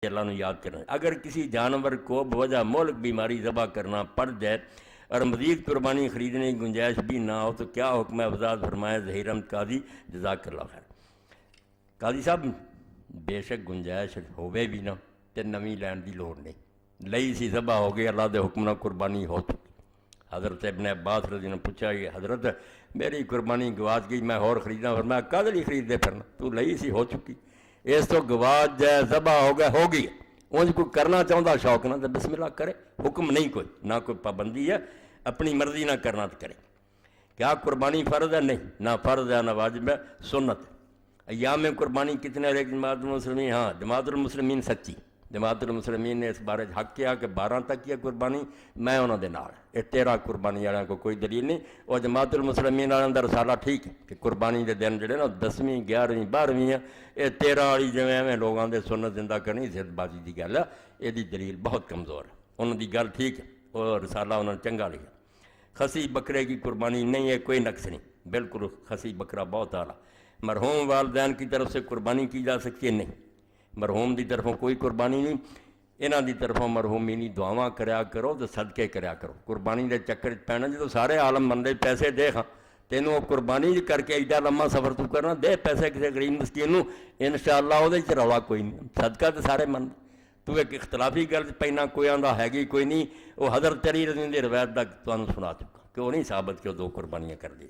اللہ نے یاد کرنا. اگر کسی جانور کو بوجہ مہلک بیماری ذبح کرنا پڑ جائے اور مزید قربانی خریدنے کی گنجائش بھی نہ ہو تو کیا حکم ہے؟ وضاحت فرمائے ظہیر احمد قاضی جزاک اللہ خیر. قاضی صاحب بے شک گنجائش ہوئے بھی نہ تے نویں لین دی لوڑ نہیں. لئی سی ذبح ہو گئی، اللہ دے حکم نہ قربانی ہو چکی. حضرت ابن عباس رضی اللہ عنہ پوچھا کہ حضرت میری قربانی گواچ گئی، میں اور خریدنا، فرمایا کدے لیے خرید دے پھرنا، تو لئی سی ہو چکی، اس تو گواچ جائے ذبح ہو گیا ہو گئی. انج کوئی کرنا چاہتا شوق نہ تو بسم اللہ کرے، حکم نہیں کوئی، نہ کوئی پابندی ہے، اپنی مرضی نہ کرنا تو کرے. کیا قربانی فرض ہے؟ نہیں، نہ فرض ہے نہ واجب ہے، سنت. ایام قربانی کتنے رہے جماعت المسلمین؟ ہاں جماعت المسلمین سچی، جماعت المسلمین نے اس بارے حق کیا کہ 12 تک کی قربانی، میں انہوں دے نال. یہ 13 قربانی والوں کو کوئی دلیل نہیں. اور جماعت المسلمین والوں کا رسالہ ٹھیک ہے کہ قربانی دے دن جڑے نا 10ویں 11ویں 12ویں ہیں، یہ 13 والی جویں لوگوں دے سنت زندہ کرنی ضد بازی کی گل ہے، یہ دلیل بہت کمزور ہے. انہوں دی گل ٹھیک ہے اور رسالہ انہوں نے چنگا لکھا. خسی بکرے کی قربانی نہیں ہے، کوئی نقص نہیں، بالکل خسی بکرا بہت اعلیٰ. مرحوم والدین کی طرف سے قربانی کی جا سکتی ہے؟ نہیں، مرحوم دی طرفوں کوئی قربانی نہیں. انہاں دی طرفوں مرحومینی دعاواں کریا کرو تو صدقے کریا کرو. قربانی دے چکر پینا جدو سارے عالم بندے پیسے دے ہاں تینوں وہ قربانی کر کے ایڈا لمبا سفر تو کرنا، دے پیسے کسی غریب مسکین نوں، انشاءاللہ وہ رولا کوئی نہیں، صدقہ تو سارے من. تو ایک اختلافی گل پینا کوئی آندا ہے کوئی نہیں. وہ حضرت علی رضی اللہ عنہ دی روایت تک تمہیں سنا چکا کہ وہ نہیں ثابت کہ وہ 2 قربانیاں کر دی.